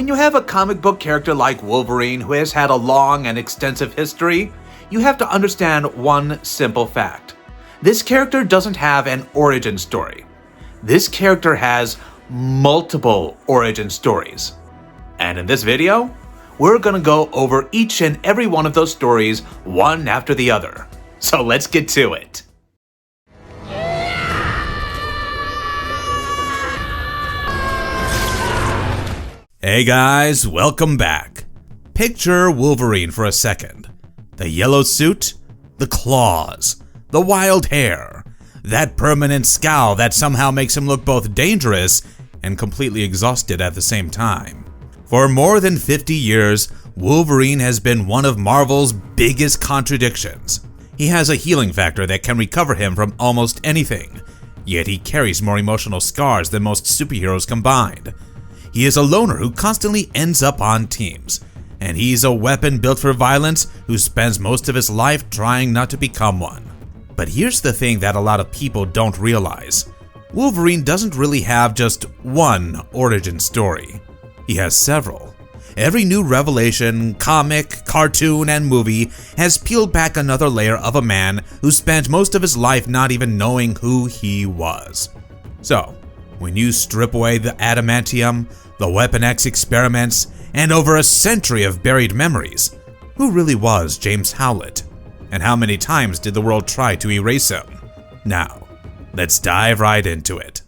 When you have a comic book character like Wolverine who has had a long and extensive history, you have to understand one simple fact. This character doesn't have an origin story. This character has multiple origin stories. And in this video, we're gonna go over each and every one of those stories one after the other. So let's get to it. Hey guys, welcome back. Picture Wolverine for a second. The yellow suit, the claws, the wild hair, that permanent scowl that somehow makes him look both dangerous and completely exhausted at the same time. For more than 50 years, Wolverine has been one of Marvel's biggest contradictions. He has a healing factor that can recover him from almost anything, yet he carries more emotional scars than most superheroes combined. He is a loner who constantly ends up on teams, and he's a weapon built for violence who spends most of his life trying not to become one. But here's the thing that a lot of people don't realize. Wolverine doesn't really have just one origin story. He has several. Every new revelation, comic, cartoon, and movie has peeled back another layer of a man who spent most of his life not even knowing who he was. So, when you strip away the adamantium, the Weapon X experiments, and over a century of buried memories, who really was James Howlett? And how many times did the world try to erase him? Now, let's dive right into it.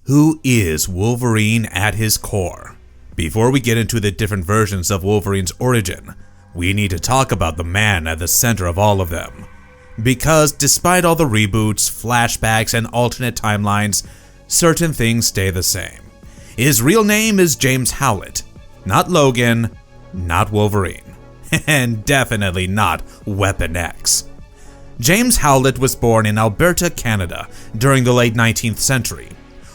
Who is Wolverine at his core? Before we get into the different versions of Wolverine's origin, we need to talk about the man at the center of all of them. Because despite all the reboots, flashbacks, and alternate timelines, certain things stay the same. His real name is James Howlett, not Logan, not Wolverine, and definitely not Weapon X. James Howlett was born in Alberta, Canada, during the late 19th century.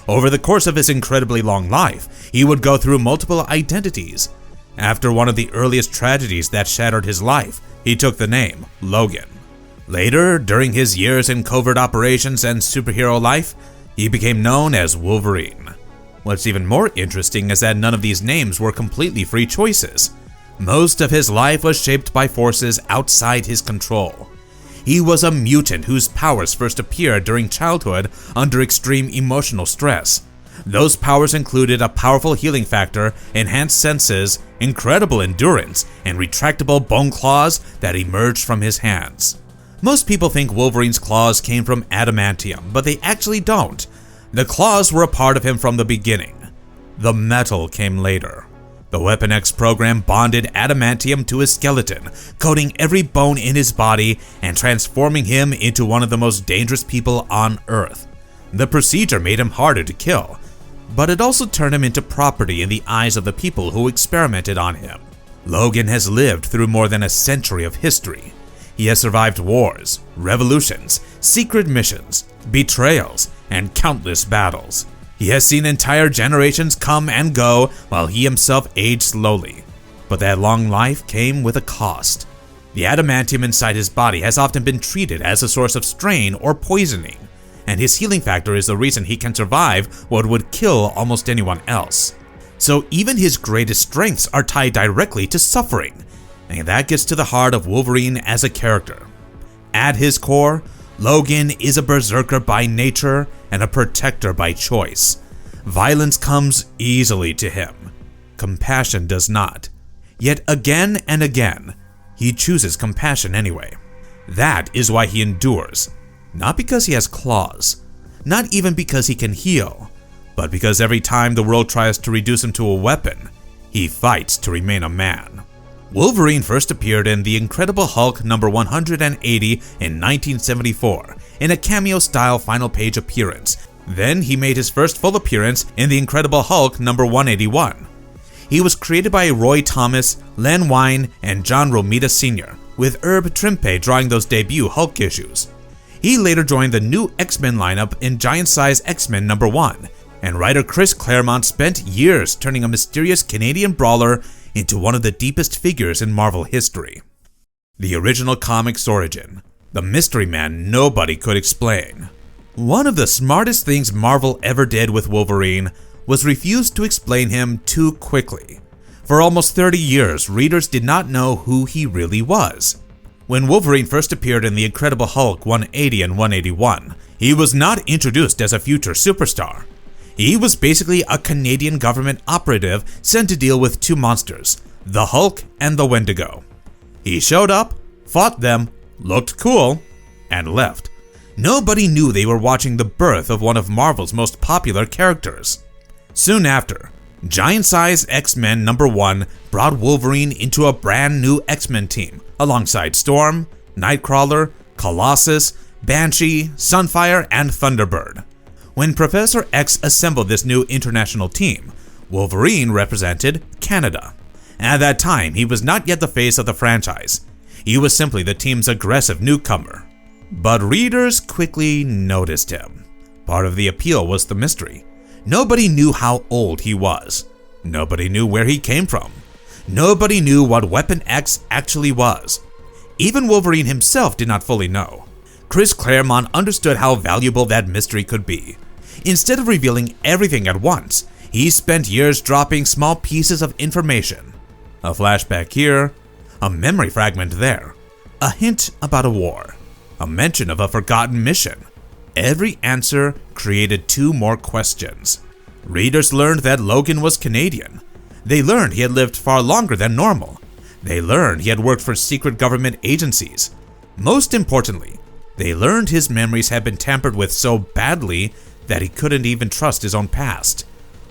Over the course of his incredibly long life, he would go through multiple identities. After one of the earliest tragedies that shattered his life, he took the name Logan. Later, during his years in covert operations and superhero life, he became known as Wolverine. What's even more interesting is that none of these names were completely free choices. Most of his life was shaped by forces outside his control. He was a mutant whose powers first appeared during childhood under extreme emotional stress. Those powers included a powerful healing factor, enhanced senses, incredible endurance, and retractable bone claws that emerged from his hands. Most people think Wolverine's claws came from adamantium, but they actually don't. The claws were a part of him from the beginning. The metal came later. The Weapon X program bonded adamantium to his skeleton, coating every bone in his body and transforming him into one of the most dangerous people on Earth. The procedure made him harder to kill, but it also turned him into property in the eyes of the people who experimented on him. Logan has lived through more than a century of history. He has survived wars, revolutions, secret missions, betrayals, and countless battles. He has seen entire generations come and go while he himself aged slowly. But that long life came with a cost. The adamantium inside his body has often been treated as a source of strain or poisoning, and his healing factor is the reason he can survive what would kill almost anyone else. So even his greatest strengths are tied directly to suffering. And that gets to the heart of Wolverine as a character. At his core, Logan is a berserker by nature and a protector by choice. Violence comes easily to him. Compassion does not. Yet again and again, he chooses compassion anyway. That is why he endures. Not because he has claws, not even because he can heal, but because every time the world tries to reduce him to a weapon, he fights to remain a man. Wolverine first appeared in The Incredible Hulk number 180 in 1974, in a cameo-style final page appearance. Then he made his first full appearance in The Incredible Hulk number 181. He was created by Roy Thomas, Len Wein, and John Romita Sr., with Herb Trimpe drawing those debut Hulk issues. He later joined the new X-Men lineup in Giant Size X-Men number 1, and writer Chris Claremont spent years turning a mysterious Canadian brawler into one of the deepest figures in Marvel history. The original comic's origin, the mystery man nobody could explain. One of the smartest things Marvel ever did with Wolverine was refuse to explain him too quickly. For almost 30 years, readers did not know who he really was. When Wolverine first appeared in The Incredible Hulk 180 and 181, he was not introduced as a future superstar. He was basically a Canadian government operative sent to deal with two monsters, the Hulk and the Wendigo. He showed up, fought them, looked cool, and left. Nobody knew they were watching the birth of one of Marvel's most popular characters. Soon after, Giant Size X-Men #1 brought Wolverine into a brand new X-Men team alongside Storm, Nightcrawler, Colossus, Banshee, Sunfire, and Thunderbird. When Professor X assembled this new international team, Wolverine represented Canada. At that time, he was not yet the face of the franchise. He was simply the team's aggressive newcomer. But readers quickly noticed him. Part of the appeal was the mystery. Nobody knew how old he was. Nobody knew where he came from. Nobody knew what Weapon X actually was. Even Wolverine himself did not fully know. Chris Claremont understood how valuable that mystery could be. Instead of revealing everything at once, he spent years dropping small pieces of information. A flashback here, a memory fragment there, a hint about a war, a mention of a forgotten mission. Every answer created two more questions. Readers learned that Logan was Canadian. They learned he had lived far longer than normal. They learned he had worked for secret government agencies. Most importantly, they learned his memories had been tampered with so badly that he couldn't even trust his own past.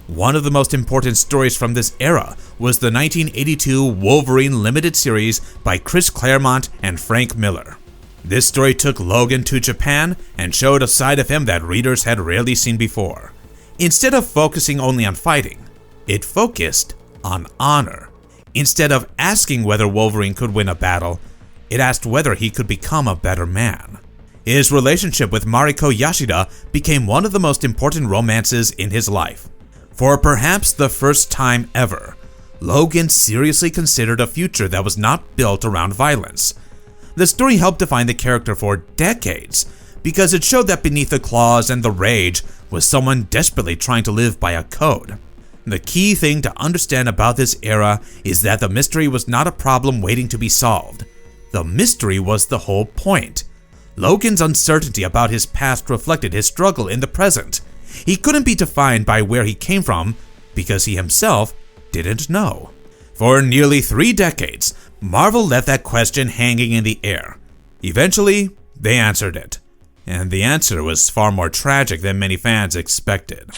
One of the most important stories from this era was the 1982 Wolverine limited series by Chris Claremont and Frank Miller. This story took Logan to Japan and showed a side of him that readers had rarely seen before. Instead of focusing only on fighting, it focused on honor. Instead of asking whether Wolverine could win a battle, it asked whether he could become a better man. His relationship with Mariko Yashida became one of the most important romances in his life. For perhaps the first time ever, Logan seriously considered a future that was not built around violence. The story helped define the character for decades because it showed that beneath the claws and the rage was someone desperately trying to live by a code. The key thing to understand about this era is that the mystery was not a problem waiting to be solved. The mystery was the whole point. Logan's uncertainty about his past reflected his struggle in the present. He couldn't be defined by where he came from because he himself didn't know. For nearly 3 decades, Marvel left that question hanging in the air. Eventually, they answered it. And the answer was far more tragic than many fans expected.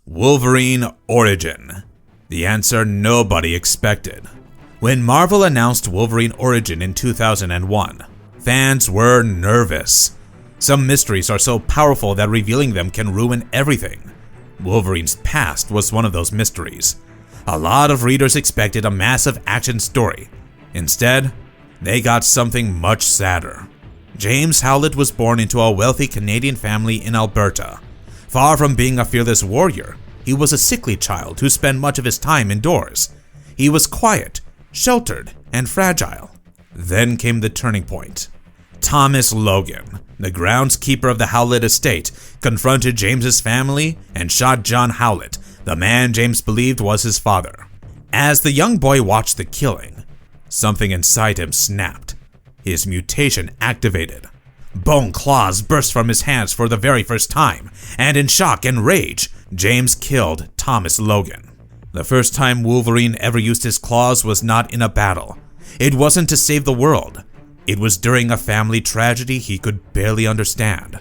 Wolverine Origin. The answer nobody expected. When Marvel announced Wolverine Origin in 2001, fans were nervous. Some mysteries are so powerful that revealing them can ruin everything. Wolverine's past was one of those mysteries. A lot of readers expected a massive action story. Instead, they got something much sadder. James Howlett was born into a wealthy Canadian family in Alberta. Far from being a fearless warrior, he was a sickly child who spent much of his time indoors. He was quiet, sheltered, and fragile. Then came the turning point. Thomas Logan, the groundskeeper of the Howlett estate, confronted James's family and shot John Howlett, the man James believed was his father. As the young boy watched the killing, something inside him snapped. His mutation activated. Bone claws burst from his hands for the very first time, and in shock and rage, James killed Thomas Logan. The first time Wolverine ever used his claws was not in a battle. It wasn't to save the world. It was during a family tragedy he could barely understand.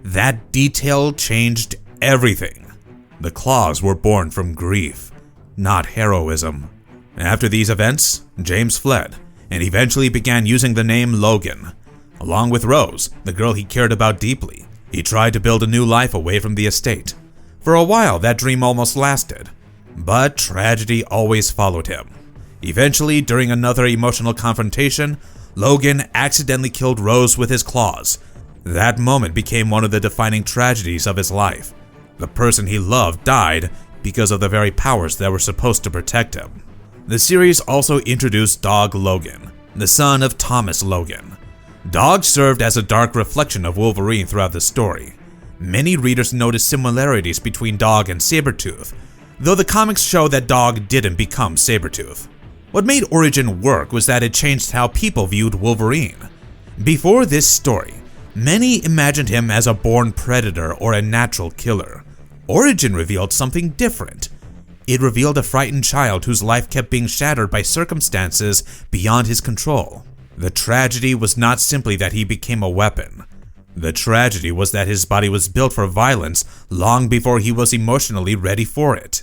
That detail changed everything. The claws were born from grief, not heroism. After these events, James fled, and eventually began using the name Logan. Along with Rose, the girl he cared about deeply, he tried to build a new life away from the estate. For a while, that dream almost lasted, but tragedy always followed him. Eventually, during another emotional confrontation, Logan accidentally killed Rose with his claws. That moment became one of the defining tragedies of his life. The person he loved died because of the very powers that were supposed to protect him. The series also introduced Dog Logan, the son of Thomas Logan. Dog served as a dark reflection of Wolverine throughout the story. Many readers noticed similarities between Dog and Sabretooth, though the comics show that Dog didn't become Sabretooth. What made Origin work was that it changed how people viewed Wolverine. Before this story, many imagined him as a born predator or a natural killer. Origin revealed something different. It revealed a frightened child whose life kept being shattered by circumstances beyond his control. The tragedy was not simply that he became a weapon. The tragedy was that his body was built for violence long before he was emotionally ready for it.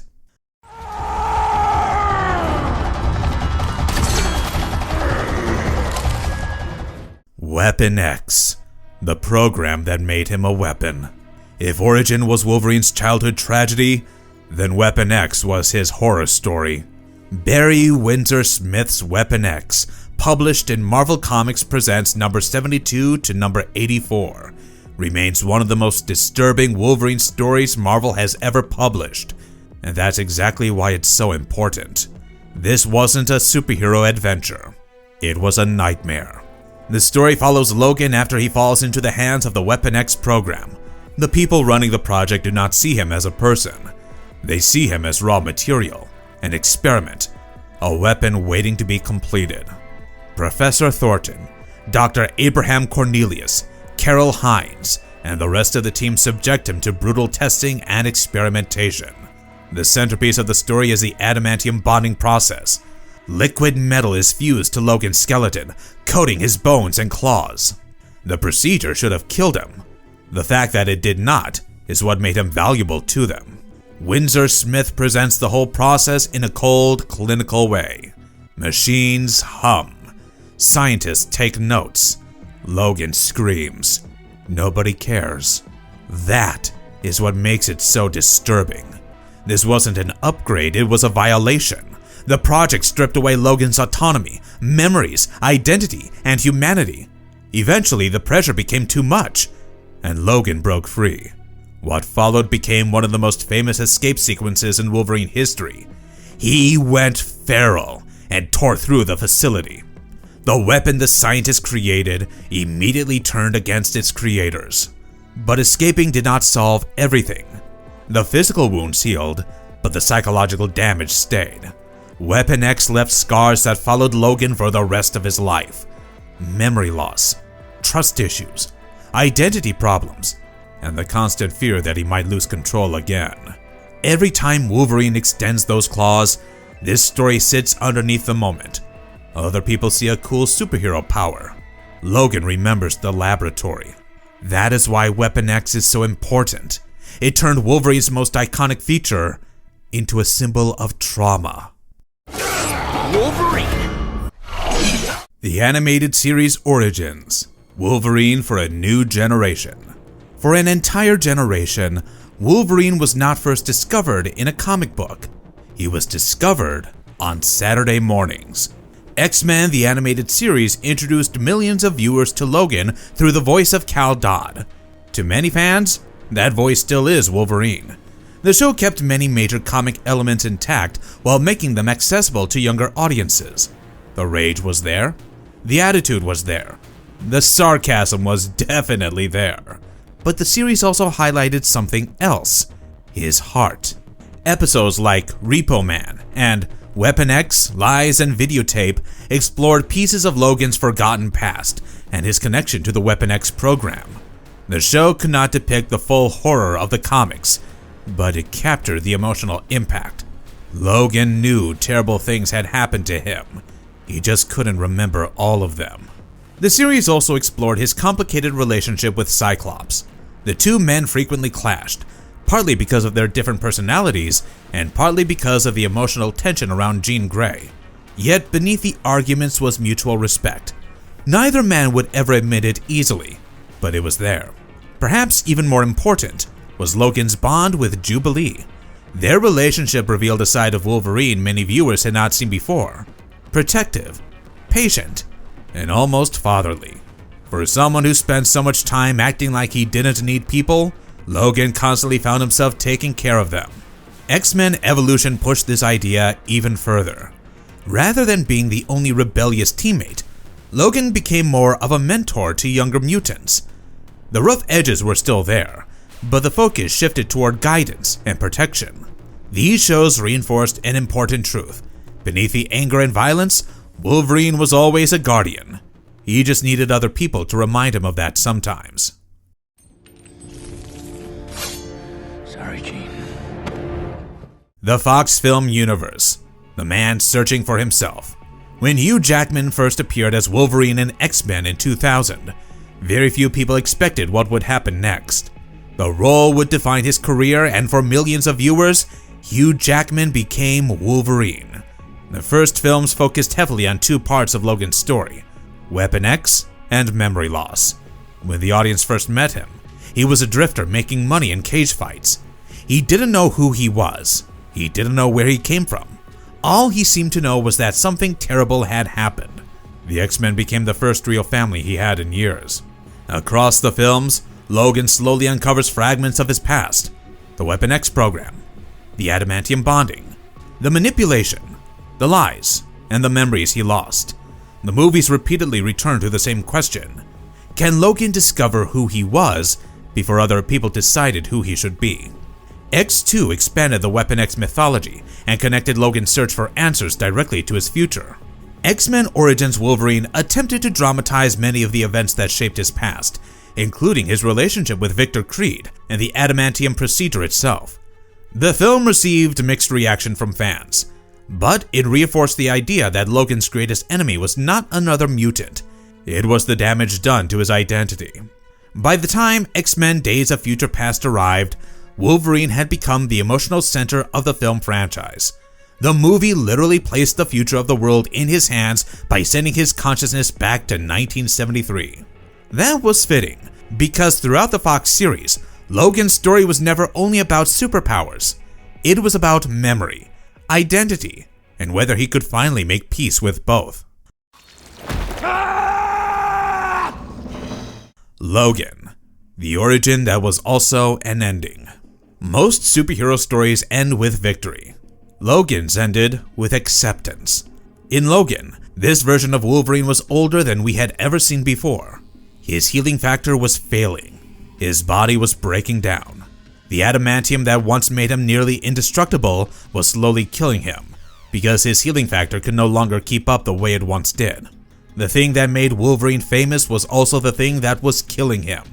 Weapon X, the program that made him a weapon. If Origin was Wolverine's childhood tragedy, then Weapon X was his horror story. Barry Windsor Smith's Weapon X, published in Marvel Comics Presents number 72 to number 84, remains one of the most disturbing Wolverine stories Marvel has ever published, and that's exactly why it's so important. This wasn't a superhero adventure. It was a nightmare. The story follows Logan after he falls into the hands of the Weapon X program. The people running the project do not see him as a person. They see him as raw material, an experiment, a weapon waiting to be completed. Professor Thornton, Dr. Abraham Cornelius, Carol Hines, and the rest of the team subject him to brutal testing and experimentation. The centerpiece of the story is the adamantium bonding process. Liquid metal is fused to Logan's skeleton, coating his bones and claws. The procedure should have killed him. The fact that it did not is what made him valuable to them. Windsor Smith presents the whole process in a cold, clinical way. Machines hum. Scientists take notes. Logan screams. Nobody cares. That is what makes it so disturbing. This wasn't an upgrade, it was a violation. The project stripped away Logan's autonomy, memories, identity, and humanity. Eventually, the pressure became too much, and Logan broke free. What followed became one of the most famous escape sequences in Wolverine history. He went feral and tore through the facility. The weapon the scientists created immediately turned against its creators. But escaping did not solve everything. The physical wounds healed, but the psychological damage stayed. Weapon X left scars that followed Logan for the rest of his life. Memory loss, trust issues, identity problems, and the constant fear that he might lose control again. Every time Wolverine extends those claws, this story sits underneath the moment. Other people see a cool superhero power. Logan remembers the laboratory. That is why Weapon X is so important. It turned Wolverine's most iconic feature into a symbol of trauma. Wolverine! The animated series Origins. Wolverine for a new generation. For an entire generation, Wolverine was not first discovered in a comic book. He was discovered on Saturday mornings. X-Men the Animated Series introduced millions of viewers to Logan through the voice of Cal Dodd. To many fans, that voice still is Wolverine. The show kept many major comic elements intact while making them accessible to younger audiences. The rage was there. The attitude was there. The sarcasm was definitely there. But the series also highlighted something else: his heart. Episodes like Repo Man and Weapon X, Lies and Videotape explored pieces of Logan's forgotten past and his connection to the Weapon X program. The show could not depict the full horror of the comics, but it captured the emotional impact. Logan knew terrible things had happened to him. He just couldn't remember all of them. The series also explored his complicated relationship with Cyclops. The two men frequently clashed, partly because of their different personalities and partly because of the emotional tension around Jean Grey. Yet beneath the arguments was mutual respect. Neither man would ever admit it easily, but it was there. Perhaps even more important was Logan's bond with Jubilee. Their relationship revealed a side of Wolverine many viewers had not seen before. Protective, patient, and almost fatherly. For someone who spent so much time acting like he didn't need people, Logan constantly found himself taking care of them. X-Men Evolution pushed this idea even further. Rather than being the only rebellious teammate, Logan became more of a mentor to younger mutants. The rough edges were still there, but the focus shifted toward guidance and protection. These shows reinforced an important truth. Beneath the anger and violence, Wolverine was always a guardian. He just needed other people to remind him of that sometimes. Sorry, Gene. The Fox film universe. The man searching for himself. When Hugh Jackman first appeared as Wolverine in X-Men in 2000, very few people expected what would happen next. The role would define his career, and for millions of viewers, Hugh Jackman became Wolverine. The first films focused heavily on two parts of Logan's story, Weapon X and memory loss. When the audience first met him, he was a drifter making money in cage fights. He didn't know who he was. He didn't know where he came from. All he seemed to know was that something terrible had happened. The X-Men became the first real family he had in years. Across the films, Logan slowly uncovers fragments of his past. The Weapon X program, the adamantium bonding, the manipulation, the lies, and the memories he lost. The movies repeatedly return to the same question. Can Logan discover who he was before other people decided who he should be? X2 expanded the Weapon X mythology and connected Logan's search for answers directly to his future. X-Men Origins Wolverine attempted to dramatize many of the events that shaped his past, including his relationship with Victor Creed and the adamantium procedure itself. The film received mixed reaction from fans, but it reinforced the idea that Logan's greatest enemy was not another mutant. It was the damage done to his identity. By the time X-Men Days of Future Past arrived, Wolverine had become the emotional center of the film franchise. The movie literally placed the future of the world in his hands by sending his consciousness back to 1973. That was fitting, because throughout the Fox series, Logan's story was never only about superpowers. It was about memory, identity, and whether he could finally make peace with both. Logan, the origin that was also an ending. Most superhero stories end with victory. Logan's ended with acceptance. In Logan, this version of Wolverine was older than we had ever seen before. His healing factor was failing. His body was breaking down. The adamantium that once made him nearly indestructible was slowly killing him, because his healing factor could no longer keep up the way it once did. The thing that made Wolverine famous was also the thing that was killing him.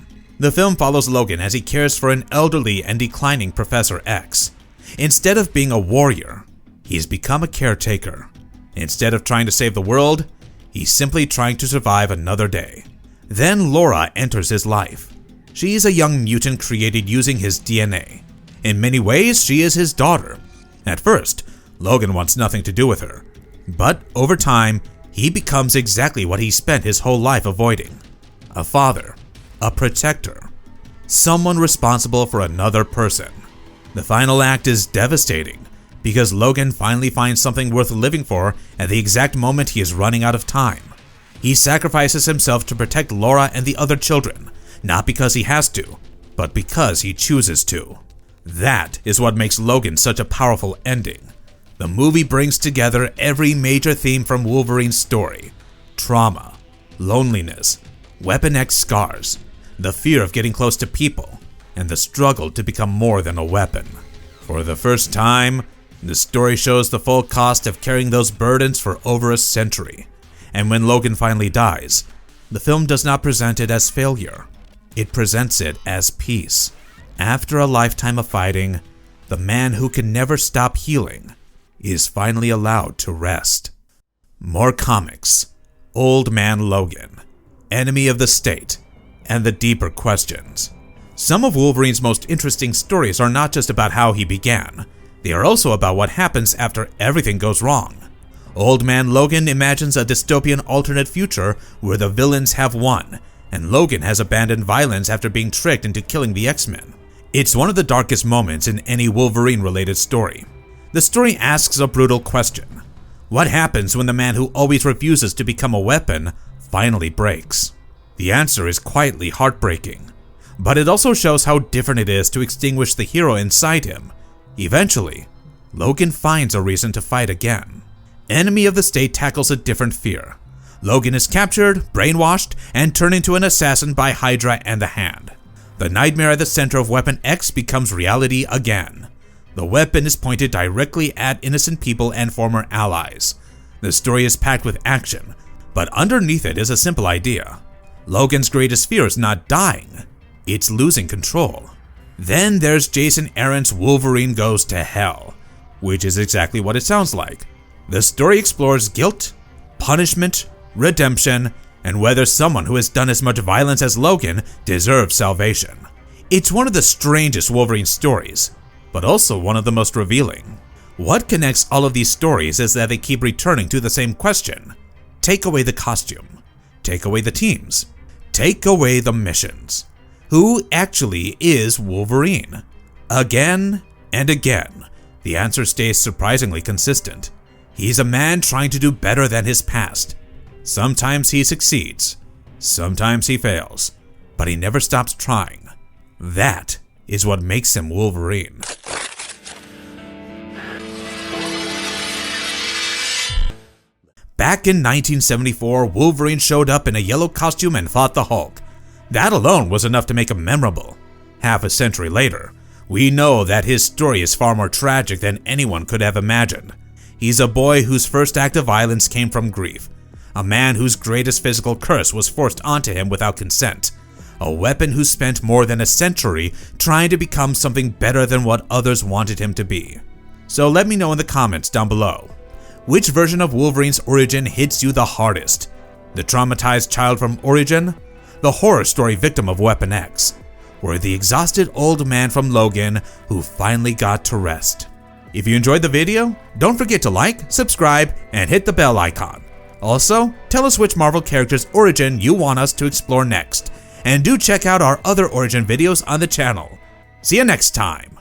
The film follows Logan as he cares for an elderly and declining Professor X. Instead of being a warrior, he's become a caretaker. Instead of trying to save the world, he's simply trying to survive another day. Then Laura enters his life. She's a young mutant created using his DNA. In many ways, she is his daughter. At first, Logan wants nothing to do with her. But over time, he becomes exactly what he spent his whole life avoiding. A father. A protector. Someone responsible for another person. The final act is devastating, because Logan finally finds something worth living for at the exact moment he is running out of time. He sacrifices himself to protect Laura and the other children, not because he has to, but because he chooses to. That is what makes Logan such a powerful ending. The movie brings together every major theme from Wolverine's story: trauma, loneliness, Weapon X scars, the fear of getting close to people, and the struggle to become more than a weapon. For the first time, the story shows the full cost of carrying those burdens for over a century. And when Logan finally dies, the film does not present it as failure. It presents it as peace. After a lifetime of fighting, the man who can never stop healing is finally allowed to rest. More comics. Old Man Logan, Enemy of the State, and the deeper questions. Some of Wolverine's most interesting stories are not just about how he began. They are also about what happens after everything goes wrong. Old Man Logan imagines a dystopian alternate future where the villains have won, and Logan has abandoned violence after being tricked into killing the X-Men. It's one of the darkest moments in any Wolverine-related story. The story asks a brutal question. What happens when the man who always refuses to become a weapon finally breaks? The answer is quietly heartbreaking, but it also shows how different it is to extinguish the hero inside him. Eventually, Logan finds a reason to fight again. Enemy of the State tackles a different fear. Logan is captured, brainwashed, and turned into an assassin by Hydra and the Hand. The nightmare at the center of Weapon X becomes reality again. The weapon is pointed directly at innocent people and former allies. The story is packed with action, but underneath it is a simple idea. Logan's greatest fear is not dying, it's losing control. Then there's Jason Aaron's Wolverine Goes to Hell, which is exactly what it sounds like. The story explores guilt, punishment, redemption, and whether someone who has done as much violence as Logan deserves salvation. It's one of the strangest Wolverine stories, but also one of the most revealing. What connects all of these stories is that they keep returning to the same question. Take away the costume. Take away the teams. Take away the missions. Who actually is Wolverine? Again and again, the answer stays surprisingly consistent. He's a man trying to do better than his past. Sometimes he succeeds, sometimes he fails, but he never stops trying. That is what makes him Wolverine. Back in 1974, Wolverine showed up in a yellow costume and fought the Hulk. That alone was enough to make him memorable. Half a century later, we know that his story is far more tragic than anyone could have imagined. He's a boy whose first act of violence came from grief. A man whose greatest physical curse was forced onto him without consent. A weapon who spent more than a century trying to become something better than what others wanted him to be. So let me know in the comments down below. Which version of Wolverine's origin hits you the hardest? The traumatized child from Origin? The horror story victim of Weapon X? Or the exhausted old man from Logan who finally got to rest? If you enjoyed the video, don't forget to like, subscribe, and hit the bell icon. Also, tell us which Marvel character's origin you want us to explore next, and do check out our other origin videos on the channel. See you next time!